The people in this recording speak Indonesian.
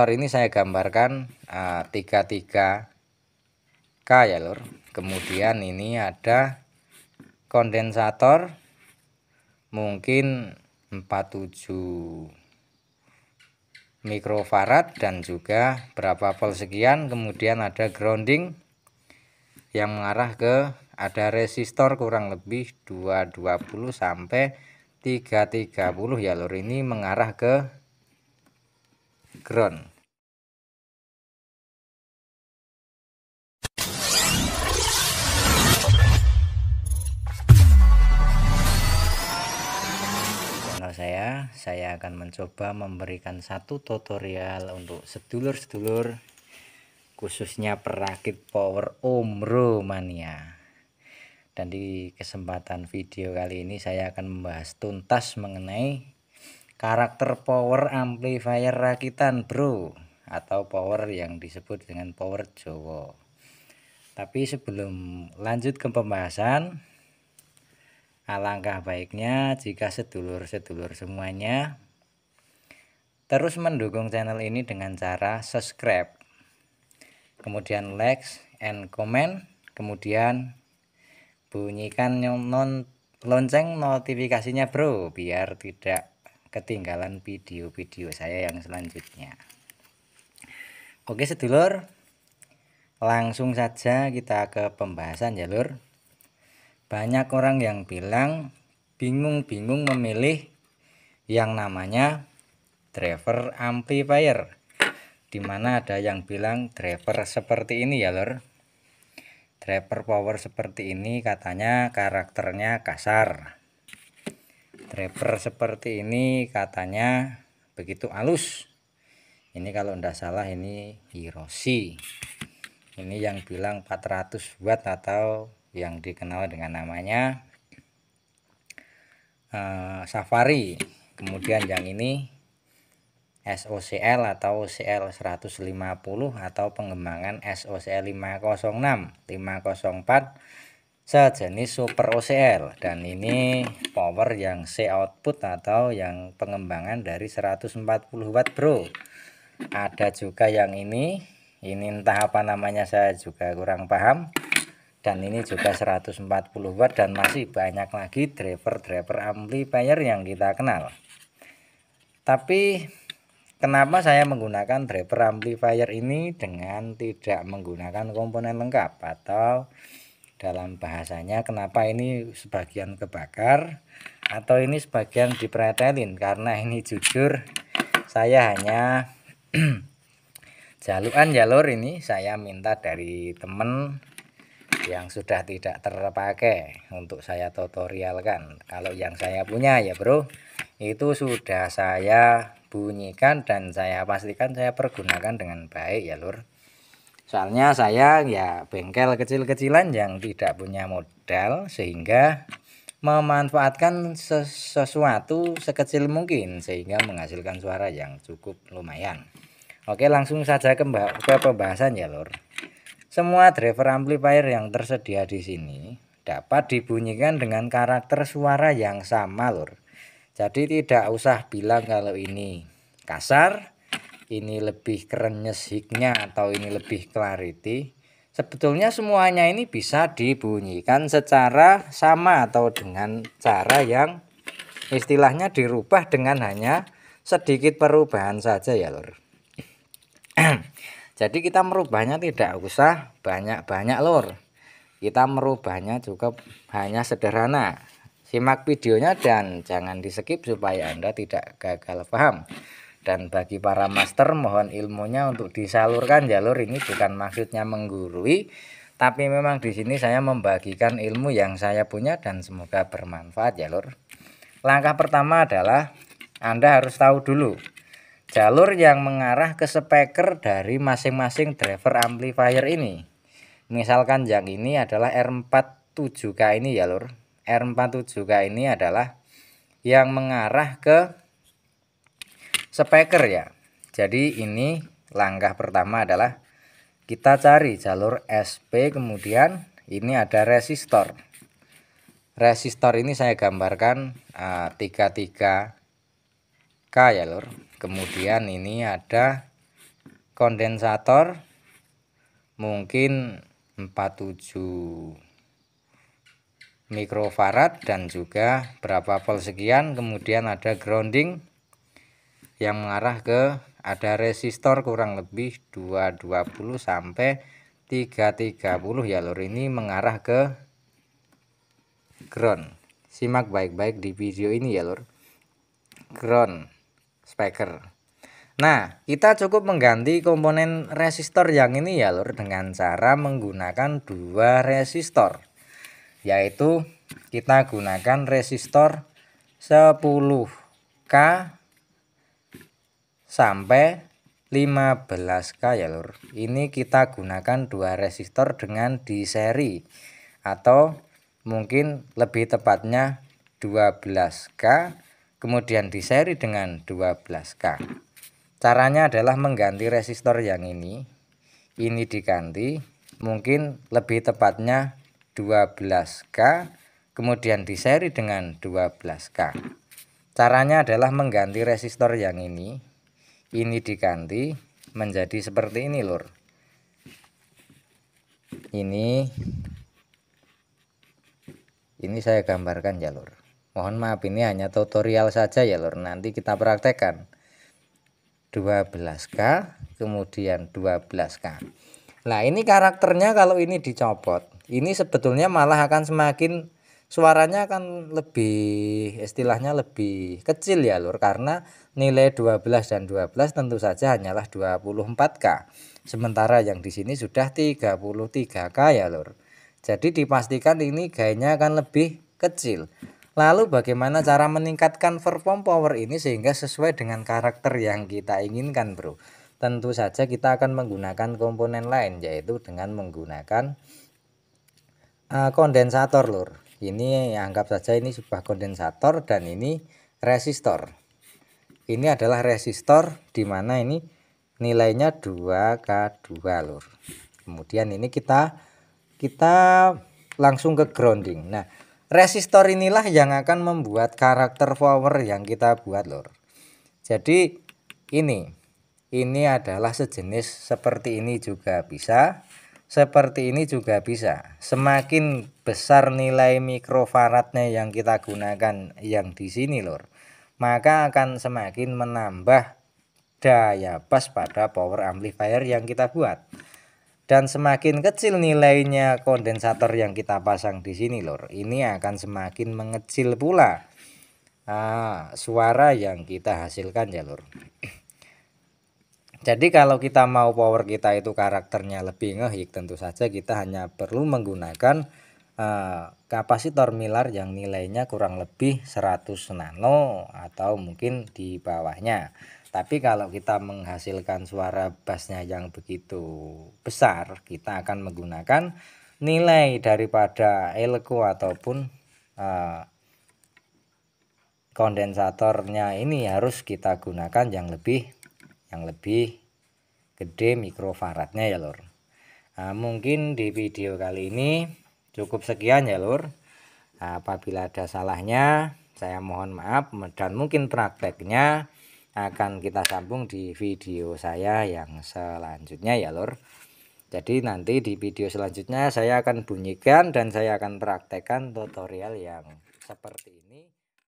ini saya gambarkan 33K ya lur. Kemudian ini ada kondensator mungkin 47 mikrofarad dan juga berapa volt sekian. Kemudian ada grounding yang mengarah ke, ada resistor kurang lebih 220 sampai 330 ya lur. Ini mengarah ke ground. Saya akan mencoba memberikan satu tutorial untuk sedulur-sedulur khususnya perakit power Omro mania. Dan di kesempatan video kali ini saya akan membahas tuntas mengenai karakter power amplifier rakitan bro, atau power yang disebut dengan power Jowo. Tapi sebelum lanjut ke pembahasan, alangkah baiknya jika sedulur-sedulur semuanya terus mendukung channel ini dengan cara subscribe, kemudian like and comment, kemudian bunyikan lonceng notifikasinya bro, biar tidak ketinggalan video-video saya yang selanjutnya. Oke sedulur, langsung saja kita ke pembahasan ya lur. Banyak orang yang bilang bingung-bingung memilih yang namanya driver amplifier, dimana ada yang bilang driver seperti ini ya lur. Driver power seperti ini katanya karakternya kasar. Driver seperti ini katanya begitu halus. Ini kalau tidak salah ini Hiroshi. Ini yang bilang 400 watt atau yang dikenal dengan namanya Safari. Kemudian yang ini SOCL atau CL 150 atau pengembangan SOCL 506, 504 sejenis Super OCL. Dan ini power yang C output atau yang pengembangan dari 140 watt bro. Ada juga yang ini entah apa namanya saya juga kurang paham. Dan ini juga 140 watt dan masih banyak lagi driver amplifier yang kita kenal. Tapi kenapa saya menggunakan driver amplifier ini dengan tidak menggunakan komponen lengkap, atau dalam bahasanya kenapa ini sebagian kebakar atau ini sebagian dipretelin? Karena ini jujur saya hanya jaluan jalur, ini saya minta dari temen yang sudah tidak terpakai untuk saya tutorialkan. Kalau yang saya punya ya bro, itu sudah saya bunyikan dan saya pastikan saya pergunakan dengan baik ya lur. Soalnya saya ya bengkel kecil-kecilan yang tidak punya modal, sehingga memanfaatkan sesuatu sekecil mungkin sehingga menghasilkan suara yang cukup lumayan. Oke, langsung saja ke pembahasan ya lur. Semua driver amplifier yang tersedia di sini dapat dibunyikan dengan karakter suara yang sama lur. Jadi tidak usah bilang kalau ini kasar, ini lebih krenyes hiknya, atau ini lebih clarity. Sebetulnya semuanya ini bisa dibunyikan secara sama atau dengan cara yang istilahnya dirubah dengan hanya sedikit perubahan saja ya lur. Jadi kita merubahnya tidak usah banyak-banyak lur. Kita merubahnya cukup hanya sederhana. Simak videonya dan jangan di skip supaya Anda tidak gagal paham. Dan bagi para master, mohon ilmunya untuk disalurkan ya lur. Ini bukan maksudnya menggurui, tapi memang di sini saya membagikan ilmu yang saya punya dan semoga bermanfaat ya lur. Langkah pertama adalah Anda harus tahu dulu jalur yang mengarah ke speaker dari masing-masing driver amplifier ini. Misalkan yang ini adalah R47K ini ya lur. R47K ini adalah yang mengarah ke speaker ya. Jadi ini langkah pertama adalah kita cari jalur SP, kemudian ini ada resistor. Resistor ini saya gambarkan 33K ya lur. Kemudian ini ada kondensator mungkin 47 mikrofarad dan juga berapa volt sekian. Kemudian ada grounding yang mengarah ke, ada resistor kurang lebih 220 sampai 330 ya lur. Ini mengarah ke ground. Simak baik-baik di video ini ya lur. Ground speaker. Nah, kita cukup mengganti komponen resistor yang ini ya lur dengan cara menggunakan dua resistor, yaitu kita gunakan resistor 10K sampai 15K ya lur. Ini kita gunakan dua resistor dengan di seri, atau mungkin lebih tepatnya 12K kemudian di seri dengan 12K. Caranya adalah mengganti resistor yang ini diganti, mungkin lebih tepatnya 12K kemudian di seri dengan 12K. Caranya adalah mengganti resistor yang ini diganti menjadi seperti ini lur. Ini saya gambarkan ya lur. Mohon maaf, ini hanya tutorial saja ya lur. Nanti kita praktekkan 12K kemudian 12K. Nah, ini karakternya kalau ini dicopot, ini sebetulnya malah akan semakin suaranya akan lebih, istilahnya lebih kecil ya lur, karena nilai 12 dan 12 tentu saja hanyalah 24K. Sementara yang di sini sudah 33K ya lur. Jadi dipastikan ini gainnya akan lebih kecil. Lalu bagaimana cara meningkatkan perform power ini sehingga sesuai dengan karakter yang kita inginkan bro? Tentu saja kita akan menggunakan komponen lain, yaitu dengan menggunakan kondensator lur. Ini anggap saja ini sebuah kondensator dan ini resistor. Ini adalah resistor dimana ini nilainya 2K2 lur. Kemudian ini kita langsung ke grounding. Nah, resistor inilah yang akan membuat karakter power yang kita buat lur. Jadi ini adalah sejenis seperti ini juga bisa, seperti ini juga bisa. Semakin besar nilai mikrofaradnya yang kita gunakan yang di sini lur, maka akan semakin menambah daya pas pada power amplifier yang kita buat. Dan semakin kecil nilainya kondensator yang kita pasang di sini lur, ini akan semakin mengecil pula suara yang kita hasilkan ya lur. Jadi kalau kita mau power kita itu karakternya lebih ngehik, tentu saja kita hanya perlu menggunakan kapasitor Mylar yang nilainya kurang lebih 100 nano atau mungkin di bawahnya. Tapi kalau kita menghasilkan suara bassnya yang begitu besar, kita akan menggunakan nilai daripada elko ataupun kondensatornya ini harus kita gunakan yang lebih gede mikrofaradnya ya lur. Nah, mungkin di video kali ini cukup sekian ya lur. Apabila ada salahnya saya mohon maaf, dan mungkin prakteknya akan kita sambung di video saya yang selanjutnya ya lur. Jadi nanti di video selanjutnya saya akan bunyikan dan saya akan praktekkan tutorial yang seperti ini.